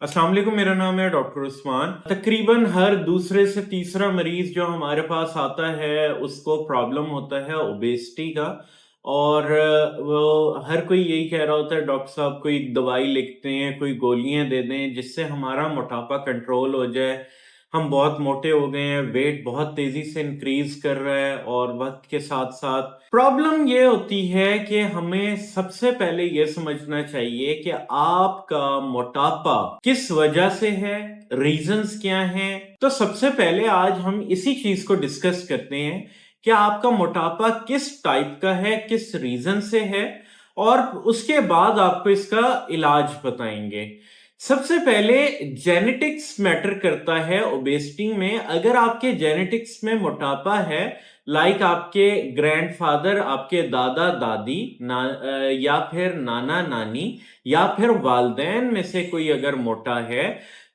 अस्सलाम वालेकुम। मेरा नाम है डॉक्टर उस्मान। तकरीबन हर दूसरे से तीसरा मरीज जो हमारे पास आता है उसको प्रॉब्लम होता है ओबेसिटी का। और वो हर कोई यही कह रहा होता है डॉक्टर साहब कोई दवाई लिखते हैं, कोई गोलियां दे दें जिससे हमारा मोटापा कंट्रोल हो जाए। हम बहुत मोटे हो गए हैं, वेट बहुत तेजी से इंक्रीज कर रहा है और वक्त के साथ साथ प्रॉब्लम ये होती है कि हमें सबसे पहले ये समझना चाहिए कि आपका मोटापा किस वजह से है, रीजंस क्या हैं। तो सबसे पहले आज हम इसी चीज को डिस्कस करते हैं कि आपका मोटापा किस टाइप का है, किस रीजन से है, और उसके बाद आपको इसका इलाज बताएंगे। सबसे पहले जेनेटिक्स मैटर करता है ओबेसिटी में। अगर आपके जेनेटिक्स में मोटापा है, लाइक आपके ग्रैंडफादर, आपके दादा दादी या फिर नाना नानी या फिर वालदैन में से कोई अगर मोटा है,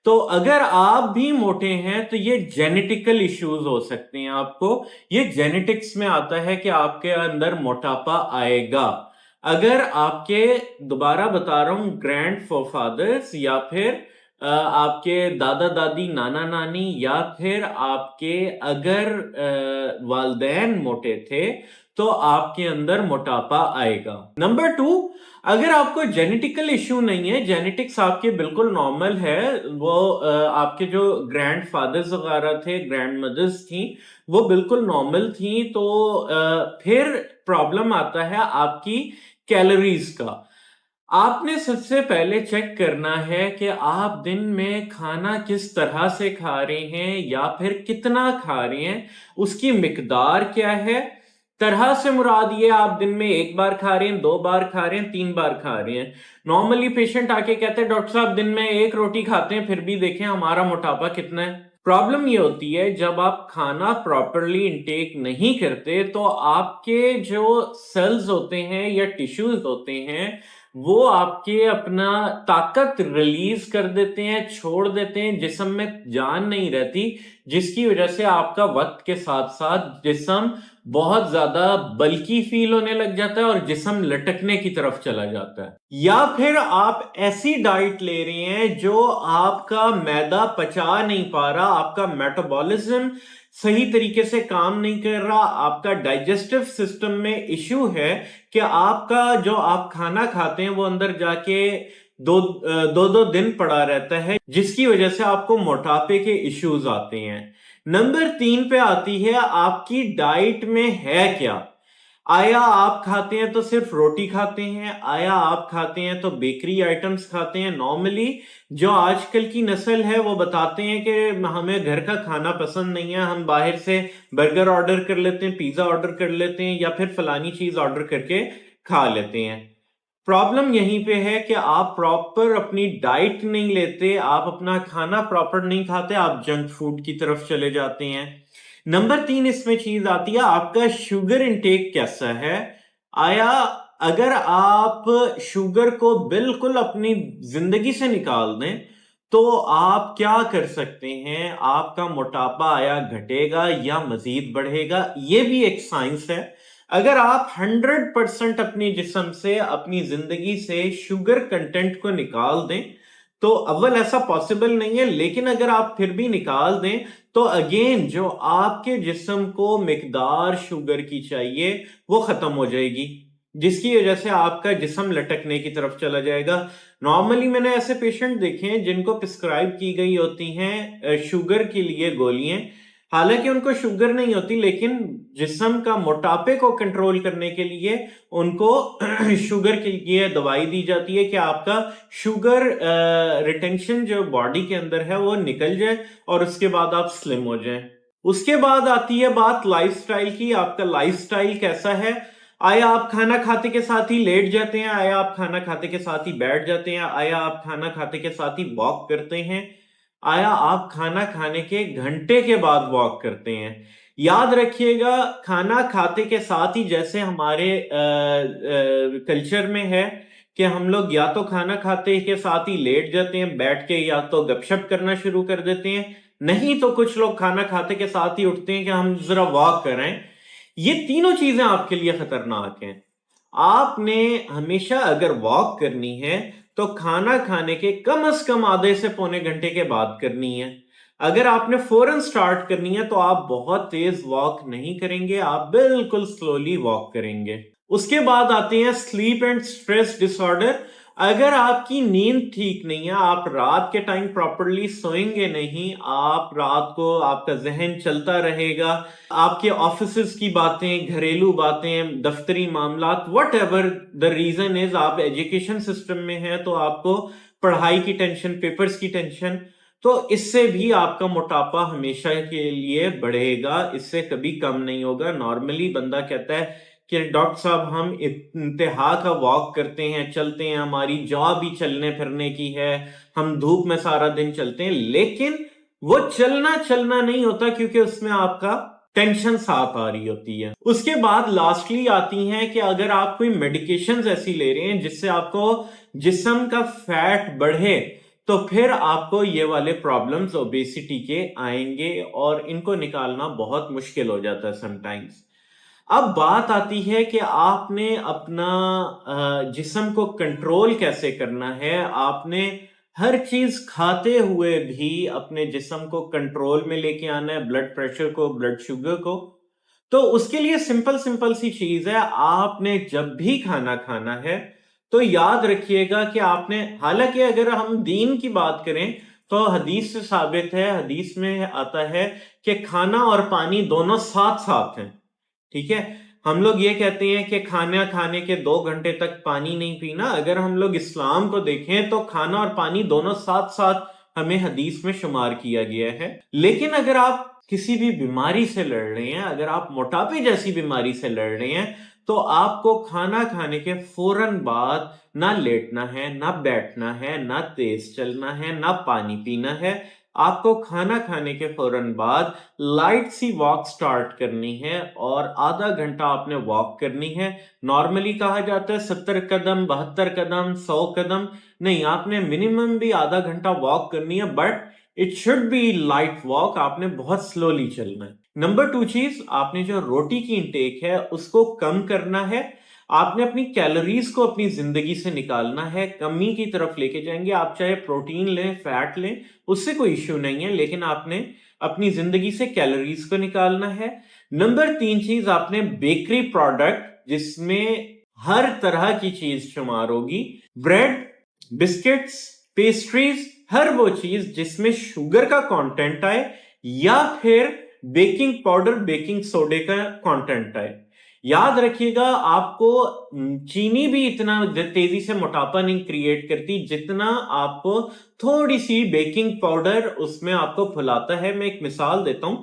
तो अगर आप भी मोटे हैं तो ये जेनेटिकल इश्यूज हो सकते हैं। आपको ये जेनेटिक्स में आता है कि आपके अंदर मोटापा आएगा। अगर आपके, दोबारा बता रहा हूं, ग्रैंड फादर्स या फिर आपके दादा दादी नाना नानी या फिर आपके अगर वालदैन मोटे थे तो आपके अंदर मोटापा आएगा। नंबर 2, अगर आपको जेनेटिकल इश्यू नहीं है, जेनेटिक्स आपके बिल्कुल नॉर्मल है, वो आपके जो ग्रैंड फादर्स वगैरह थे, ग्रैंड मदर्स थी, वो बिल्कुल नॉर्मल थी, तो फिर प्रॉब्लम आता है आपकी कैलोरीज का। आपने सबसे पहले चेक करना है कि आप दिन में खाना किस तरह से खा रहे हैं या फिर कितना खा रहे हैं, उसकी मिकदार क्या है। तरह से मुराद ये आप दिन में 1 बार खा रहे हैं, 2 बार खा रहे हैं, 3 बार खा रहे हैं। नॉर्मली पेशेंट आके कहते हैं डॉक्टर साहब दिन में 1 रोटी खाते हैं, फिर भी देखें हमारा मोटापा कितना है। प्रॉब्लम ये होती है जब आप खाना प्रॉपरली इंटेक नहीं करते तो आपके जो सेल्स होते हैं या टिश्यूज होते हैं वो आपके अपना ताकत रिलीज कर देते हैं, छोड़ देते हैं, जिस्म में जान नहीं रहती, जिसकी वजह से आपका वक्त के साथ साथ जिस्म बहुत ज्यादा बल्की फील होने लग जाता है और जिस्म लटकने की तरफ चला जाता है। या फिर आप ऐसी डाइट ले रहे हैं जो आपका मैदा पचा नहीं पा रहा, आपका मेटाबॉलिज्म सही तरीके से काम नहीं कर रहा, आपका डाइजेस्टिव सिस्टम में इश्यू है कि आपका जो आप खाना खाते हैं वो अंदर जाके दो दिन पड़ा रहता है, जिसकी वजह से आपको मोटापे के इश्यूज आते हैं। नंबर 3 पे आती है आपकी डाइट में है क्या। आया आप खाते हैं तो सिर्फ रोटी खाते हैं, आया आप खाते हैं तो बेकरी आइटम्स खाते हैं। नॉर्मली जो आजकल की नस्ल है वो बताते हैं कि हमें घर का खाना पसंद नहीं है, हम बाहर से बर्गर ऑर्डर कर लेते हैं, पिज्जा ऑर्डर कर लेते हैं या फिर फलानी चीज ऑर्डर करके खा लेते हैं। प्रॉब्लम यहीं पे है कि आप प्रॉपर अपनी डाइट नहीं लेते, आप अपना खाना प्रॉपर नहीं खाते, आप जंक फूड की तरफ चले जाते हैं। नंबर 3 इसमें चीज आती है आपका शुगर इंटेक कैसा है। आया अगर आप शुगर को बिल्कुल अपनी जिंदगी से निकाल दें तो आप क्या कर सकते हैं, आपका मोटापा आया घटेगा या मजीद बढ़ेगा, ये भी एक साइंस है। अगर आप 100% अपनी जिस्म से, अपनी जिंदगी से शुगर कंटेंट को निकाल दें तो अव्वल ऐसा पॉसिबल नहीं है, लेकिन अगर आप फिर भी निकाल दें तो अगेन जो आपके जिस्म को मिकदार शुगर की चाहिए वो खत्म हो जाएगी, जिसकी वजह से आपका जिस्म लटकने की तरफ चला जाएगा। नॉर्मली मैंने ऐसे पेशेंट देखे हैं जिनको प्रिस्क्राइब की गई होती हैं शुगर के लिए गोलियां, हालांकि उनको शुगर नहीं होती, लेकिन जिस्म का मोटापे को कंट्रोल करने के लिए उनको शुगर के लिए दवाई दी जाती है कि आपका शुगर रिटेंशन जो बॉडी के अंदर है वो निकल जाए और उसके बाद आप स्लिम हो जाएं। उसके बाद आती है बात लाइफस्टाइल की। आपका लाइफस्टाइल कैसा है। आया आप खाना खाते के साथ ही लेट जाते हैं, आया आप खाना खाते के साथ ही बैठ जाते हैं, आया आप खाना खाते के साथ ही वॉक करते हैं, आया आप खाना खाने के घंटे के बाद वॉक करते हैं। याद रखिएगा खाना खाते के साथ ही, जैसे हमारे कल्चर में है कि हम लोग या तो खाना खाते के साथ ही लेट जाते हैं, बैठ के या तो गपशप करना शुरू कर देते हैं, नहीं तो कुछ लोग खाना खाते के साथ ही उठते हैं कि हम जरा वॉक करें। ये तीनों चीजें आपके लिए खतरनाक हैं। आपने हमेशा अगर वॉक करनी है तो खाना खाने के कम से कम आधे से पौने घंटे के बाद करनी है। अगर आपने फौरन स्टार्ट करनी है तो आप बहुत तेज वॉक नहीं करेंगे, आप बिल्कुल स्लोली वॉक करेंगे। उसके बाद आते हैं स्लीप एंड स्ट्रेस डिसऑर्डर। अगर आपकी नींद ठीक नहीं है, आप रात के टाइम प्रॉपरली सोएंगे नहीं, आप रात को आपका जहन चलता रहेगा, आपके ऑफिस की बातें, घरेलू बातें, दफ्तरी मामलात, whatever the reason is, आप एजुकेशन सिस्टम में हैं तो आपको पढ़ाई की टेंशन, पेपर्स की टेंशन, तो इससे भी आपका मोटापा हमेशा के लिए बढ़ेगा, इससे कभी कम नहीं होगा। नॉर्मली बंदा कहता है कि डॉक्टर साहब हम इंतहा का वॉक करते हैं, चलते हैं, हमारी जॉब ही चलने फिरने की है, हम धूप में सारा दिन चलते हैं, लेकिन वो चलना नहीं होता क्योंकि उसमें आपका टेंशन साथ आ रही होती है। उसके बाद लास्टली आती हैं कि अगर आप कोई मेडिकेशंस ऐसी ले रहे हैं जिससे आपको जिस्म का फैट बढ़े, तो फिर आपको ये वाले प्रॉब्लम्स ओबेसिटी के आएंगे और इनको निकालना बहुत मुश्किल हो जाता है समटाइम्स। अब बात आती है कि आपने अपना जिस्म को कंट्रोल कैसे करना है। आपने हर चीज खाते हुए भी अपने जिस्म को कंट्रोल में लेके आना है, ब्लड प्रेशर को, ब्लड शुगर को। तो उसके लिए सिंपल सी चीज है, आपने जब भी खाना खाना है तो याद रखिएगा कि आपने, हालांकि अगर हम दीन की बात करें तो हदीस से साबित है, हदीस में आता है कि खाना और पानी दोनों साथ साथ हैं। ठीक है, हम लोग ये कहते हैं कि खाना खाने के 2 घंटे तक पानी नहीं पीना। अगर हम लोग इस्लाम को देखें तो खाना और पानी दोनों साथ साथ हमें हदीस में शुमार किया गया है। लेकिन अगर आप किसी भी बीमारी से लड़ रहे हैं, अगर आप मोटापे जैसी बीमारी से लड़ रहे हैं, तो आपको खाना खाने के फौरन बाद ना लेटना है, ना बैठना है, ना तेज चलना है, ना पानी पीना है। आपको खाना खाने के फौरन बाद लाइट सी वॉक स्टार्ट करनी है और आधा घंटा आपने वॉक करनी है। नॉर्मली कहा जाता है 70 कदम, 72 कदम, 100 कदम, नहीं, आपने मिनिमम भी आधा घंटा वॉक करनी है, but it should be light walk, आपने बहुत स्लोली चलना है। नंबर 2 चीज, आपने जो रोटी की इंटेक है उसको कम करना है। आपने अपनी कैलोरीज को अपनी जिंदगी से निकालना है, कमी की तरफ लेके जाएंगे। आप चाहे प्रोटीन लें, फैट लें, उससे कोई इश्यू नहीं है, लेकिन आपने अपनी जिंदगी से कैलोरीज को निकालना है। नंबर 3 चीज, आपने बेकरी प्रोडक्ट जिसमें हर तरह की चीज शुमार होगी, ब्रेड, बिस्किट्स, पेस्ट्रीज, हर वो चीज जिसमें शुगर का कंटेंट आए या फिर बेकिंग पाउडर, बेकिंग सोडे का कंटेंट आए। याद रखिएगा, आपको चीनी भी इतना तेजी से मोटापा नहीं क्रिएट करती जितना आपको थोड़ी सी बेकिंग पाउडर उसमें आपको फुलाता है। मैं एक मिसाल देता हूं,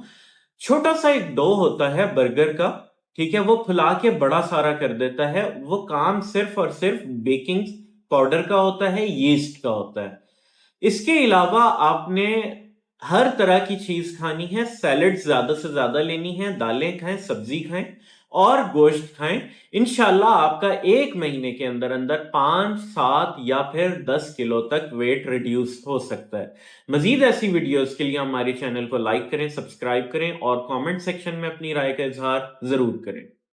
छोटा सा एक डो होता है बर्गर का, ठीक है, वो फुला के बड़ा सारा कर देता है, वो काम सिर्फ और सिर्फ बेकिंग पाउडर का होता है, यीस्ट का होता है। इसके अलावा आपने हर तरह की चीज खानी है, सैलेड ज्यादा से ज्यादा लेनी है, दालें खाएं, सब्जी खाएं और गोश्त खाएं। इंशाल्लाह आपका 1 महीने के अंदर अंदर 5, 7 या फिर 10 किलो तक वेट रिड्यूस हो सकता है। मजीद ऐसी वीडियोस के लिए हमारे चैनल को लाइक करें, सब्सक्राइब करें और कमेंट सेक्शन में अपनी राय का इजहार जरूर करें।